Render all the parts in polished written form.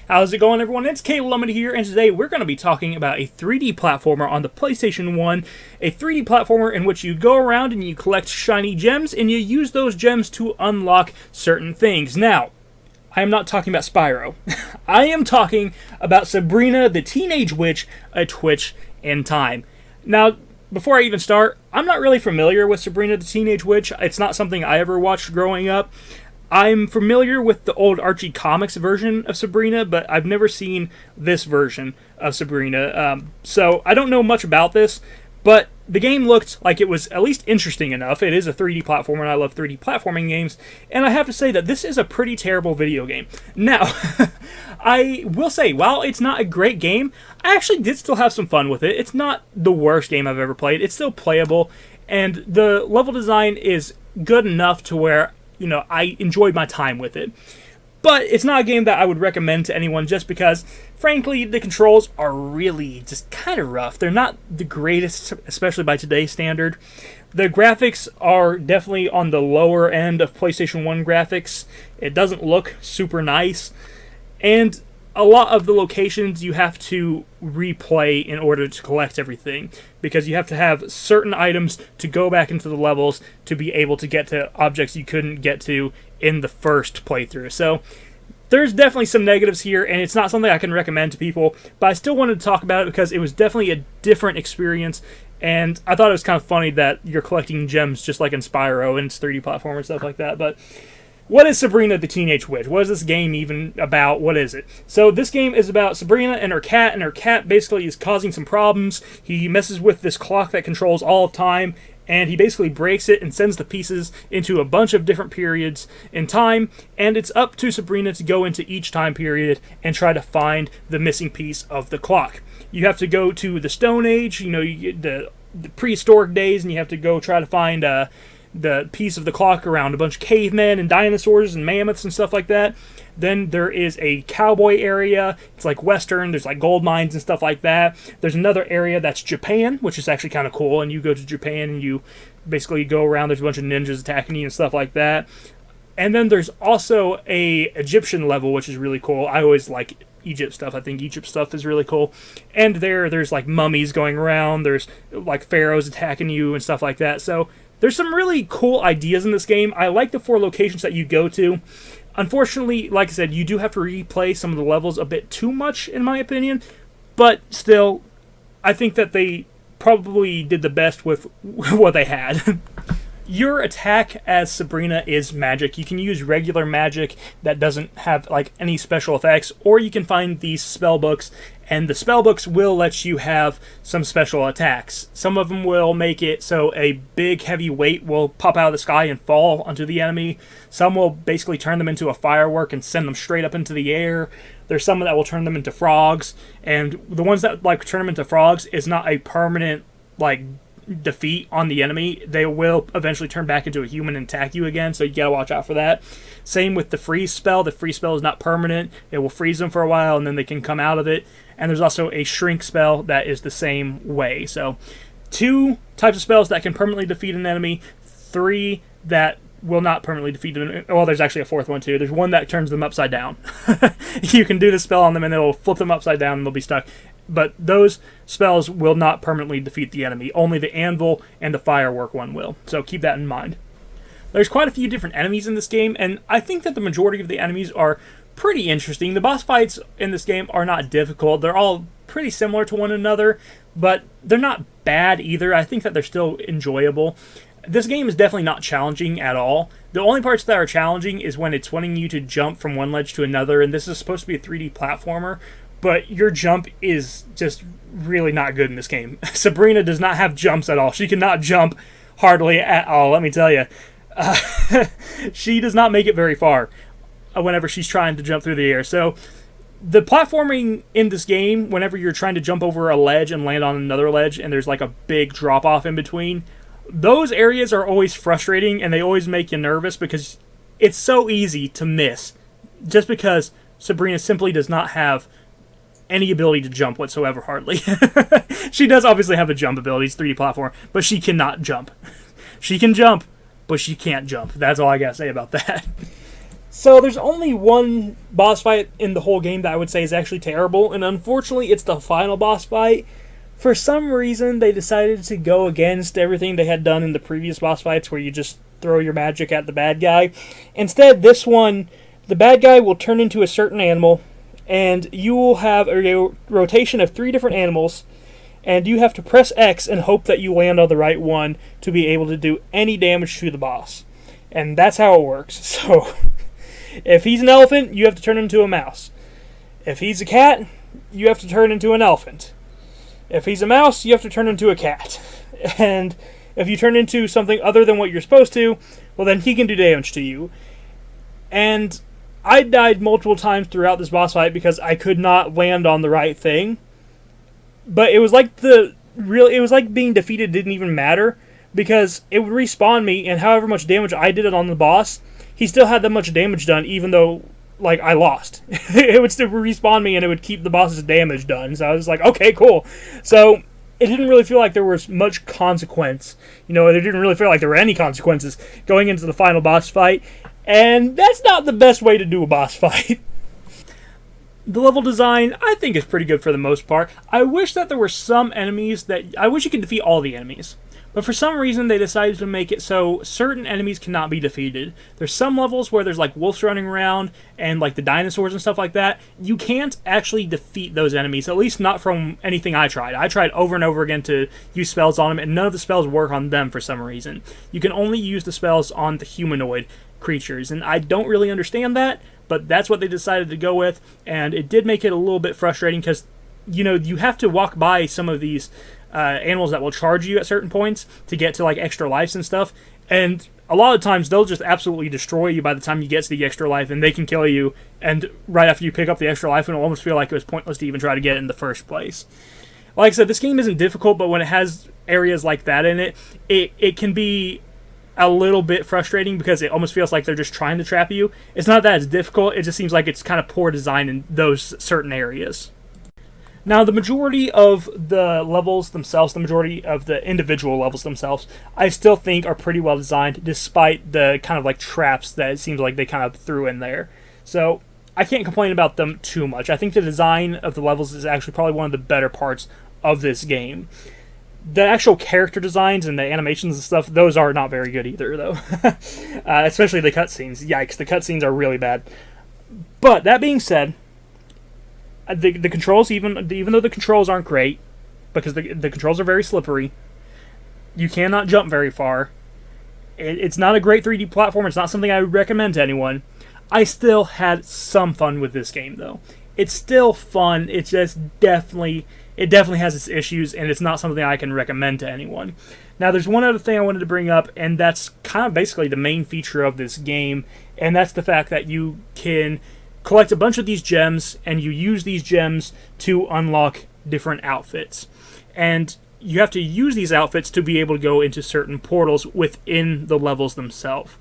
How's it going, everyone? It's Caleb here, and today we're going to be talking about a 3D platformer on the PlayStation 1, a 3D platformer in which you go around and you collect shiny gems, and you use those gems to unlock certain things. Now, I am not talking about Spyro. I am talking about Sabrina the Teenage Witch, A Twitch in Time. Now, before I even start, I'm not really familiar with Sabrina the Teenage Witch. It's not something I ever watched growing up. I'm familiar with the old Archie Comics version of Sabrina, but I've never seen this version of Sabrina. So I don't know much about this, but the game looked like it was at least interesting enough. It is a 3D platformer, and I love 3D platforming games, and I have to say that this is a pretty terrible video game. Now, I will say, while it's not a great game, I actually did still have some fun with it. It's not the worst game I've ever played. It's still playable, and the level design is good enough to where I enjoyed my time with it. But it's not a game that I would recommend to anyone just because, frankly, the controls are really just kind of rough. They're not the greatest, especially by today's standard. The graphics are definitely on the lower end of PlayStation 1 graphics. It doesn't look super nice. And a lot of the locations you have to replay in order to collect everything, because you have to have certain items to go back into the levels to be able to get to objects you couldn't get to in the first playthrough. So there's definitely some negatives here, and it's not something I can recommend to people, but I still wanted to talk about it because it was definitely a different experience, and I thought it was kind of funny that you're collecting gems just like in Spyro and it's 3D platform and stuff like that. But what is Sabrina the Teenage Witch? What is this game even about? What is it? So this game is about Sabrina and her cat basically is causing some problems. He messes with this clock that controls all of time, and he basically breaks it and sends the pieces into a bunch of different periods in time, and it's up to Sabrina to go into each time period and try to find the missing piece of the clock. You have to go to the Stone Age, you get the prehistoric days, and you have to go try to find the piece of the clock around a bunch of cavemen and dinosaurs and mammoths and stuff like that. Then there is a cowboy area. It's like Western. There's like gold mines and stuff like that. There's another area that's Japan, which is actually kind of cool. And you go to Japan and you basically go around. There's a bunch of ninjas attacking you and stuff like that. And then there's also a Egyptian level, which is really cool. I always like Egypt stuff. I think Egypt stuff is really cool. And there's like mummies going around. There's like pharaohs attacking you and stuff like that. So there's some really cool ideas in this game. I like the 4 locations that you go to. Unfortunately, like I said, you do have to replay some of the levels a bit too much, in my opinion. But still, I think that they probably did the best with what they had. Your attack as Sabrina is magic. You can use regular magic that doesn't have like any special effects, or you can find these spell books, and the spell books will let you have some special attacks. Some of them will make it so a big heavy weight will pop out of the sky and fall onto the enemy. Some will basically turn them into a firework and send them straight up into the air. There's some that will turn them into frogs, and the ones that like turn them into frogs is not a permanent like defeat on the enemy. They will eventually turn back into a human and attack you again, so you gotta watch out for that. Same with the freeze spell. The freeze spell is not permanent. It will freeze them for a while and then they can come out of it. And there's also a shrink spell that is the same way. So 2 types of spells that can permanently defeat an enemy, 3 that will not permanently defeat them. Well, there's actually a 4th one too. There's one that turns them upside down. You can do the spell on them and it'll flip them upside down and they'll be stuck. But those spells will not permanently defeat the enemy. Only the anvil and the firework one will. So keep that in mind. There's quite a few different enemies in this game, and I think that the majority of the enemies are pretty interesting. The boss fights in this game are not difficult. They're all pretty similar to one another, but they're not bad either. I think that they're still enjoyable. This game is definitely not challenging at all. The only parts that are challenging is when it's wanting you to jump from one ledge to another, and this is supposed to be a 3D platformer, but your jump is just really not good in this game. Sabrina does not have jumps at all. She cannot jump hardly at all, let me tell you. She does not make it very far whenever she's trying to jump through the air. So the platforming in this game, whenever you're trying to jump over a ledge and land on another ledge and there's like a big drop off in between, those areas are always frustrating and they always make you nervous because it's so easy to miss just because Sabrina simply does not have any ability to jump whatsoever, hardly. She does obviously have a jump ability, it's 3D platform, but she cannot jump. She can jump, but she can't jump. That's all I gotta say about that. So there's only one boss fight in the whole game that I would say is actually terrible, and unfortunately it's the final boss fight. For some reason, they decided to go against everything they had done in the previous boss fights where you just throw your magic at the bad guy. Instead, this one, the bad guy will turn into a certain animal, and you will have a rotation of 3 different animals, and you have to press X and hope that you land on the right one to be able to do any damage to the boss. And that's how it works. So, if he's an elephant, you have to turn into a mouse. If he's a cat, you have to turn into an elephant. If he's a mouse, you have to turn into a cat. And if you turn into something other than what you're supposed to, well then he can do damage to you. And I died multiple times throughout this boss fight because I could not land on the right thing. But it was like being defeated didn't even matter, because it would respawn me, and however much damage I did it on the boss, he still had that much damage done, even though, like, I lost. It would still respawn me, and it would keep the boss's damage done. So I was like, okay, cool. So it didn't really feel like there was much consequence. You know, it didn't really feel like there were any consequences going into the final boss fight. And that's not the best way to do a boss fight. The level design, I think, is pretty good for the most part. I wish that there were some enemies that... I wish you could defeat all the enemies. But for some reason, they decided to make it so certain enemies cannot be defeated. There's some levels where there's, like, wolves running around and, like, the dinosaurs and stuff like that. You can't actually defeat those enemies, at least not from anything I tried. I tried over and over again to use spells on them, and none of the spells work on them for some reason. You can only use the spells on the humanoid creatures, and I don't really understand that, but that's what they decided to go with, and it did make it a little bit frustrating because, you know, you have to walk by some of these animals that will charge you at certain points to get to, like, extra lives and stuff, and a lot of times they'll just absolutely destroy you by the time you get to the extra life, and they can kill you, and right after you pick up the extra life, it'll almost feel like it was pointless to even try to get it in the first place. Like I said, this game isn't difficult, but when it has areas like that in it, it can be a little bit frustrating because it almost feels like they're just trying to trap you. It's not that it's difficult, it just seems like it's kind of poor design in those certain areas. Now, the majority of the levels themselves, the majority of the individual levels themselves, I still think are pretty well designed, despite the kind of like traps that it seems like they kind of threw in there. So, I can't complain about them too much. I think the design of the levels is actually probably one of the better parts of this game. The actual character designs and the animations and stuff, those are not very good either, though. Especially the cutscenes. Yikes, the cutscenes are really bad. But, that being said, the controls, even though the controls aren't great, because the controls are very slippery, you cannot jump very far, it's not a great 3D platform, it's not something I would recommend to anyone, I still had some fun with this game, though. It's still fun, it's just definitely has its issues, and it's not something I can recommend to anyone. Now, there's one other thing I wanted to bring up, and that's kind of basically the main feature of this game, and that's the fact that you can collect a bunch of these gems, and you use these gems to unlock different outfits. And you have to use these outfits to be able to go into certain portals within the levels themselves.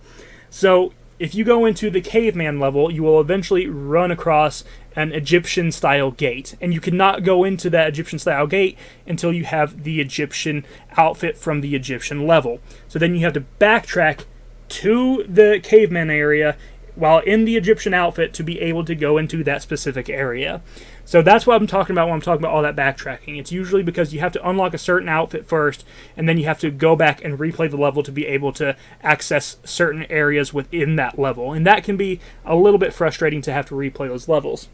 So, if you go into the caveman level, you will eventually run across an Egyptian-style gate. And you cannot go into that Egyptian-style gate until you have the Egyptian outfit from the Egyptian level. So then you have to backtrack to the caveman area while in the Egyptian outfit to be able to go into that specific area. So that's what I'm talking about when I'm talking about all that backtracking. It's usually because you have to unlock a certain outfit first, and then you have to go back and replay the level to be able to access certain areas within that level. And that can be a little bit frustrating to have to replay those levels.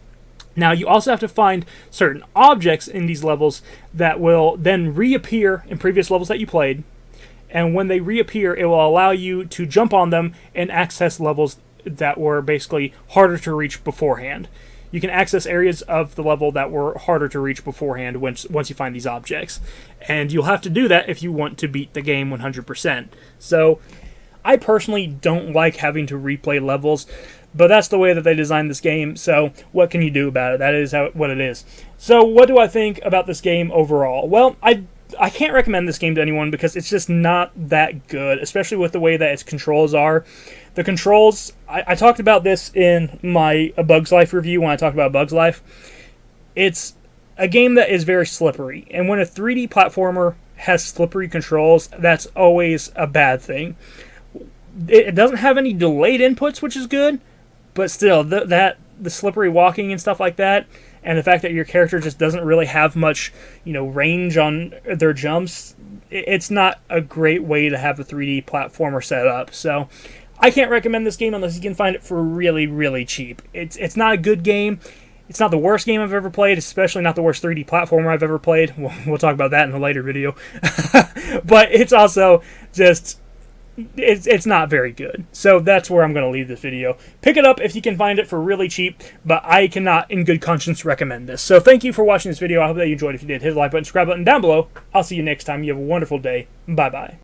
Now, you also have to find certain objects in these levels that will then reappear in previous levels that you played. And when they reappear, it will allow you to jump on them and access levels that were basically harder to reach beforehand. You can access areas of the level that were harder to reach beforehand once you find these objects. And you'll have to do that if you want to beat the game 100%. So, I personally don't like having to replay levels, but that's the way that they designed this game, so what can you do about it? That is what it is. So, what do I think about this game overall? Well, I can't recommend this game to anyone because it's just not that good, especially with the way that its controls are. The controls, I talked about this in my A Bug's Life review when I talked about A Bug's Life. It's a game that is very slippery, and when a 3D platformer has slippery controls, that's always a bad thing. It doesn't have any delayed inputs, which is good, but still, the slippery walking and stuff like that, and the fact that your character just doesn't really have much, range on their jumps, it's not a great way to have a 3D platformer set up. So I can't recommend this game unless you can find it for really, really cheap. It's not a good game. It's not the worst game I've ever played, especially not the worst 3D platformer I've ever played. We'll talk about that in a later video. But it's also just... It's not very good. So that's where I'm going to leave this video. Pick it up if you can find it for really cheap, but I cannot in good conscience recommend this. So thank you for watching this video. I hope that you enjoyed. If you did, hit the like button, subscribe button down below. I'll see you next time. You have a wonderful day. Bye-bye.